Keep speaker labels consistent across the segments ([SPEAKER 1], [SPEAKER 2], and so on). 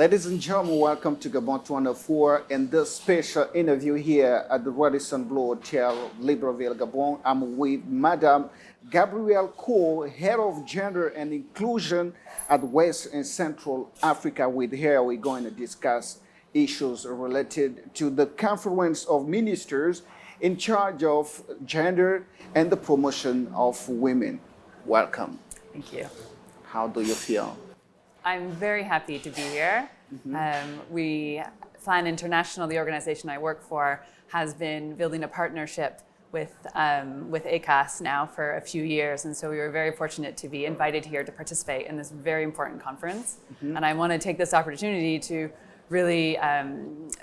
[SPEAKER 1] Ladies and gentlemen, welcome to Gabon 204 and this special interview here at the Radisson Blue Hotel, Libreville, Gabon. I'm with Madame Gabrielle, Head of Gender and Inclusion at West and Central Africa. With her, we're going to discuss issues related to the Conference of Ministers in charge of gender and the promotion of women. Welcome.
[SPEAKER 2] Thank you.
[SPEAKER 1] How do you feel?
[SPEAKER 2] I'm very happy to be here. Plan International, the organization I work for, has been building a partnership with ACAS now for a few years, and so we were very fortunate to be invited here to participate in this very important conference. And I want to take this opportunity to really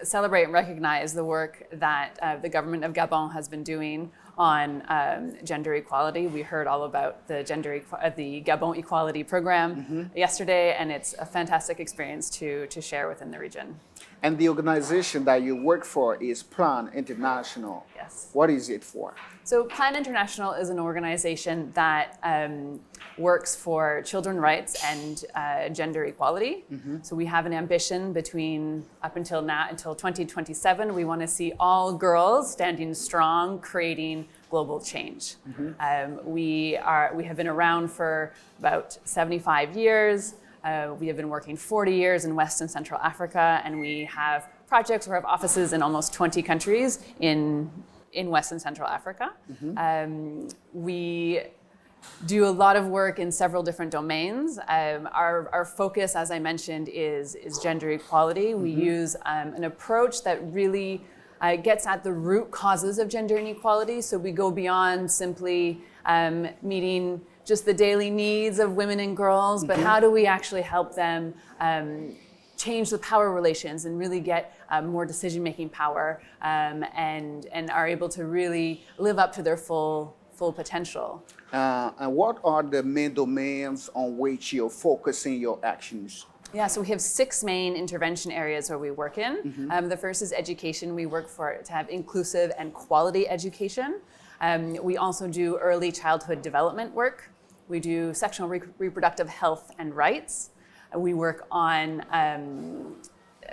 [SPEAKER 2] celebrate and recognize the work that the government of Gabon has been doing on gender equality. We heard all about the the Gabon Equality Program yesterday, and it's a fantastic experience to share within the region.
[SPEAKER 1] And the organization that you work for is Plan International.
[SPEAKER 2] Yes.
[SPEAKER 1] What is it for?
[SPEAKER 2] So Plan International is an organization that works for children's rights and gender equality. So we have an ambition up until 2027, we want to see all girls standing strong, creating global change. We have been around for about 75 years. We have been working 40 years in West and Central Africa, and we have projects or have offices in almost 20 countries in West and Central Africa. We do a lot of work in several different domains. Our focus, as I mentioned, is gender equality. We use an approach that really gets at the root causes of gender inequality. So we go beyond simply meeting just the daily needs of women and girls, but how do we actually help them change the power relations and really get more decision-making power and are able to really live up to their full potential.
[SPEAKER 1] And what are the main domains on which you're focusing your actions?
[SPEAKER 2] Yeah, so we have 6 main intervention areas where we work in. The first is education. We work to have inclusive and quality education. We also do early childhood development work. We do sexual reproductive health and rights. We work on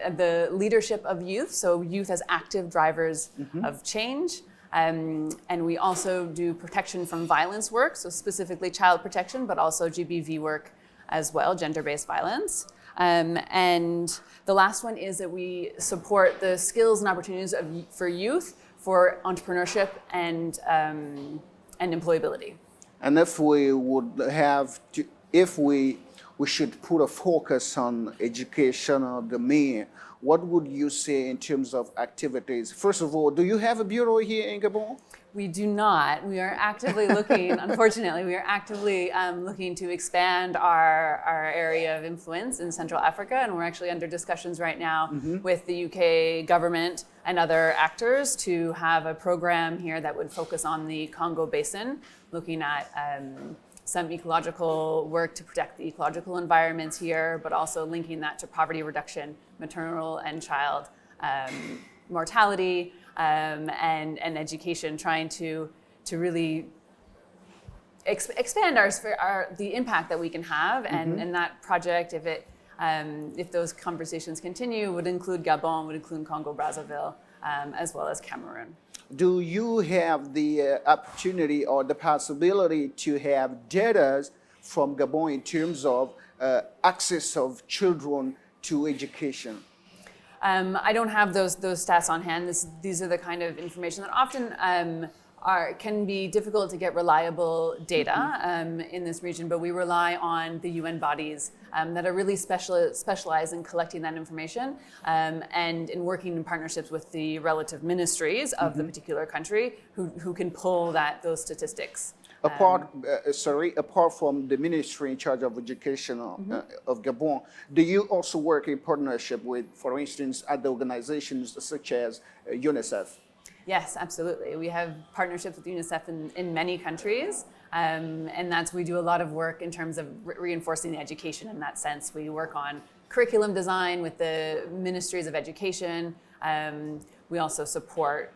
[SPEAKER 2] the leadership of youth, so youth as active drivers of change. And we also do protection from violence work, so specifically child protection, but also GBV work as well, gender-based violence. And the last one is that we support the skills and opportunities for youth for entrepreneurship and employability.
[SPEAKER 1] And if we would have to, if we should put a focus on educational domain, what would you say in terms of activities? First of all, do you have a bureau here in Gabon?
[SPEAKER 2] We do not. We are actively looking, unfortunately, looking to expand our area of influence in Central Africa, and we're actually under discussions right now with the UK government and other actors to have a program here that would focus on the Congo Basin, looking at some ecological work to protect the ecological environments here, but also linking that to poverty reduction, maternal and child mortality, and education, trying to really expand the impact that we can have, and that project, if those conversations continue, would include Gabon, would include Congo Brazzaville, as well as Cameroon.
[SPEAKER 1] Do you have the opportunity or the possibility to have data from Gabon in terms of access of children to education?
[SPEAKER 2] I don't have those stats on hand. These are the kind of information that often can be difficult to get reliable data in this region, but we rely on the UN bodies that are really specialized in collecting that information and in working in partnerships with the relative ministries of the particular country who can pull those statistics.
[SPEAKER 1] Apart from the ministry in charge of education of Gabon, do you also work in partnership with, for instance, other organizations such as UNICEF?
[SPEAKER 2] Yes, absolutely. We have partnerships with UNICEF in many countries, and we do a lot of work in terms of reinforcing the education in that sense. We work on curriculum design with the ministries of education. We also support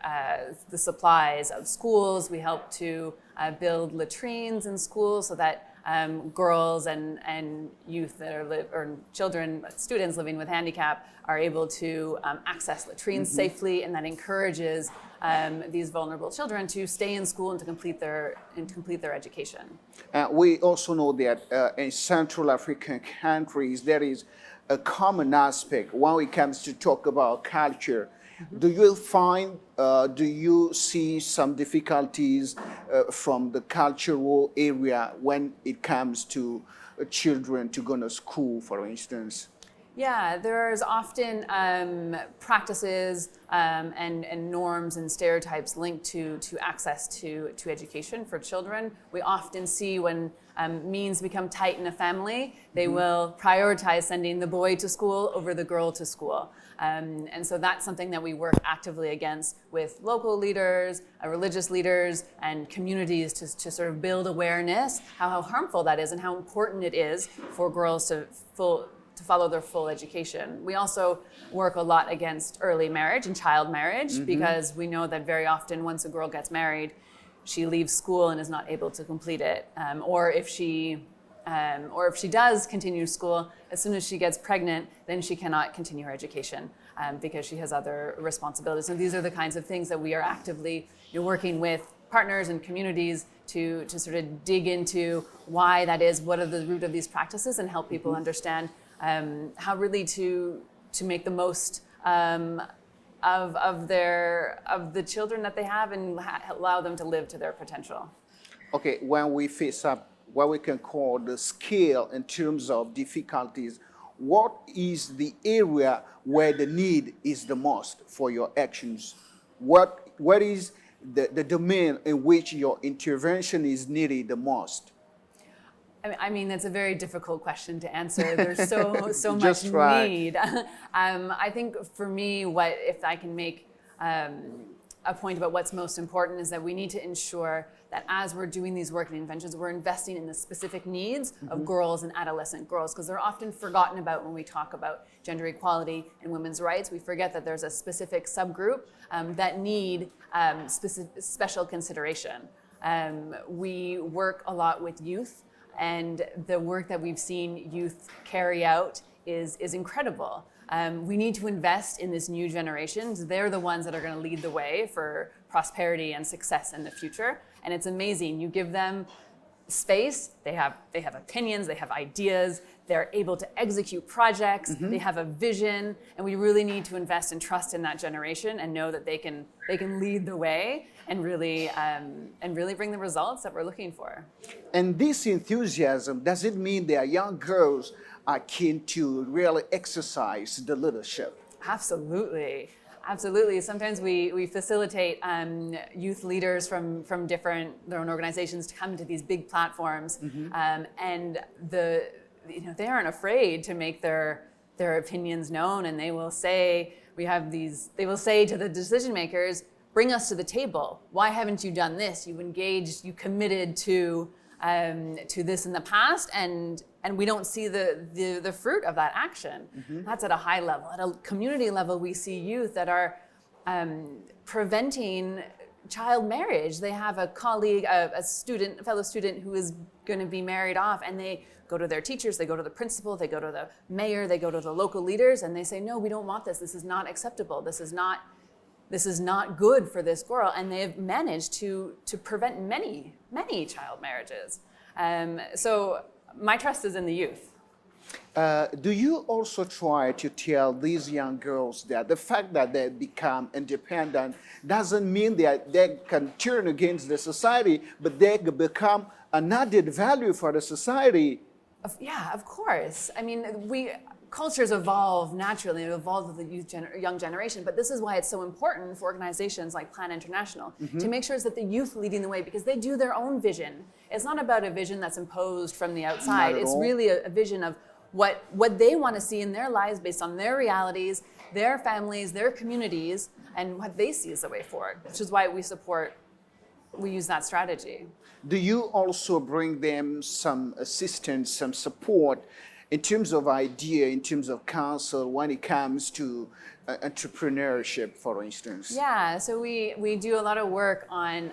[SPEAKER 2] the supplies of schools. We help to build latrines in schools so that girls and youth that are or children, students living with handicap are able to access latrines safely, and that encourages these vulnerable children to stay in school and to complete their education.
[SPEAKER 1] We also know that in Central African countries there is a common aspect when it comes to talk about culture. Do you see some difficulties from the cultural area when it comes to children to go to school, for instance?
[SPEAKER 2] Yeah, there's often practices and norms and stereotypes linked to access to education for children. We often see when means become tight in a family, they will prioritize sending the boy to school over the girl to school. And so that's something that we work actively against with local leaders, religious leaders, and communities to sort of build awareness how harmful that is and how important it is for girls to follow their full education. We also work a lot against early marriage and child marriage because we know that very often once a girl gets married, she leaves school and is not able to complete it. Or if she does continue school, as soon as she gets pregnant, then she cannot continue her education because she has other responsibilities. And these are the kinds of things that we are actively working with partners and communities to sort of dig into why that is, what are the root of these practices, and help people understand how really to make the most of the children that they have and allow them to live to their potential.
[SPEAKER 1] Okay, when we face up what we can call the scale in terms of difficulties, what is the area where the need is the most for your actions? What is the domain in which your intervention is needed the most?
[SPEAKER 2] I mean, that's a very difficult question to answer. There's so much
[SPEAKER 1] try.
[SPEAKER 2] need. I think for me, if I can make a point about what's most important is that we need to ensure that as we're doing these work and interventions, we're investing in the specific needs of girls and adolescent girls, because they're often forgotten about when we talk about gender equality and women's rights. We forget that there's a specific subgroup that need special consideration. We work a lot with youth, and the work that we've seen youth carry out is incredible. We need to invest in this new generation. They're the ones that are going to lead the way for prosperity and success in the future. And it's amazing. You give them space, they have opinions, they have ideas, they're able to execute projects, they have a vision, and we really need to invest and trust in that generation and know that they can lead the way and really bring the results that we're looking for.
[SPEAKER 1] And this enthusiasm, does it mean that young girls are keen to really exercise the leadership?
[SPEAKER 2] Absolutely. Absolutely. Sometimes we facilitate youth leaders from their own organizations to come to these big platforms, and they aren't afraid to make their opinions known, and they will say to the decision makers, bring us to the table. Why haven't you done this? You engaged, you committed to this in the past, and we don't see the fruit of that action. That's at a high level. At a community level, we see youth that are preventing child marriage. They have a colleague, a fellow student who is going to be married off, and they go to their teachers, they go to the principal, they go to the mayor, they go to the local leaders, and they say, no, we don't want this. This is not acceptable. This is not good for this girl. And they've managed to prevent many child marriages. So my trust is in the youth.
[SPEAKER 1] Do you also try to tell these young girls that the fact that they become independent doesn't mean that they can turn against the society, but they become an added value for the society?
[SPEAKER 2] Yeah, of course. I mean, cultures evolve naturally, they evolve with the young generation, but this is why it's so important for organizations like Plan International to make sure that the youth leading the way, because they do their own vision. It's not about a vision that's imposed from the outside. It's really a vision of what they want to see in their lives based on their realities, their families, their communities, and what they see as the way forward, which is why we use that strategy.
[SPEAKER 1] Do you also bring them some assistance, some support in terms of idea, in terms of counsel when it comes to entrepreneurship, for instance?
[SPEAKER 2] Yeah, so we do a lot of work on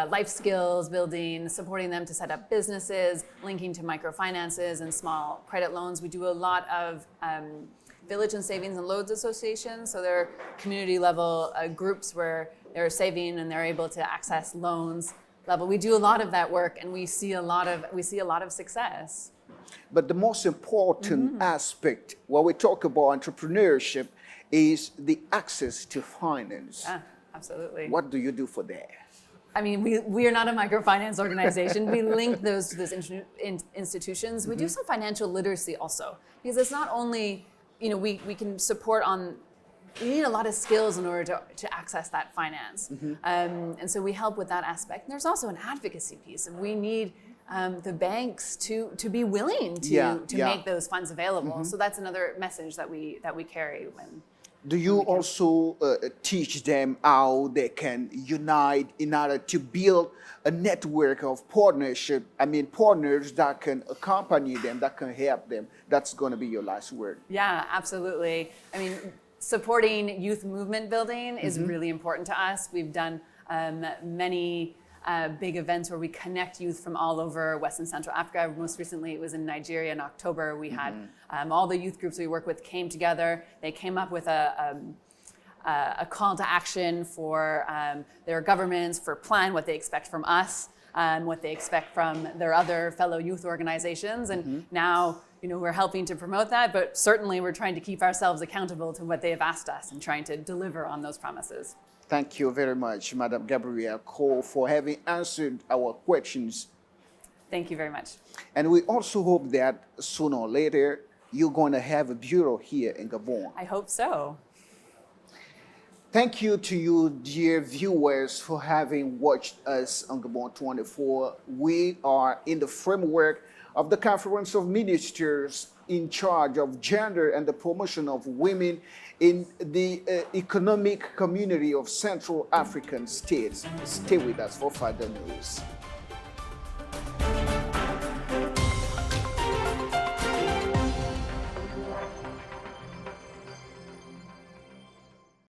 [SPEAKER 2] life skills building, supporting them to set up businesses, linking to microfinances and small credit loans. We do a lot of village and savings and loans associations. So they're community level groups where they're saving and they're able to access loans level. We do a lot of that work, and we see a lot of success.
[SPEAKER 1] But the most important aspect when we talk about entrepreneurship is the access to finance.
[SPEAKER 2] Yeah, absolutely.
[SPEAKER 1] What do you do for that?
[SPEAKER 2] I mean, we are not a microfinance organization. We link those to those institutions. We do some financial literacy also, because it's not only, we can support on, you need a lot of skills in order to access that finance. And so we help with that aspect. And there's also an advocacy piece, and we need the banks to be willing to make those funds available. So that's another message that we carry.
[SPEAKER 1] Do you also teach them how they can unite in order to build a network of partnership? I mean, partners that can accompany them, that can help them. That's going to be your last word.
[SPEAKER 2] Yeah, absolutely. I mean, supporting youth movement building is really important to us. We've done many big events where we connect youth from all over West and Central Africa. Most recently, it was in Nigeria in October. We had all the youth groups we work with came together. They came up with a call to action for their governments, for plan, what they expect from us, what they expect from their other fellow youth organizations. And now, we're helping to promote that, but certainly we're trying to keep ourselves accountable to what they have asked us and trying to deliver on those promises.
[SPEAKER 1] Thank you very much, Madam Gabrielle Cole, for having answered our questions.
[SPEAKER 2] Thank you very much.
[SPEAKER 1] And we also hope that sooner or later, you're going to have a bureau here in Gabon.
[SPEAKER 2] I hope so.
[SPEAKER 1] Thank you to you, dear viewers, for having watched us on Gabon 24. We are in the framework of the Conference of Ministers in charge of gender and the promotion of women in the economic community of Central African states. Stay with us for further news.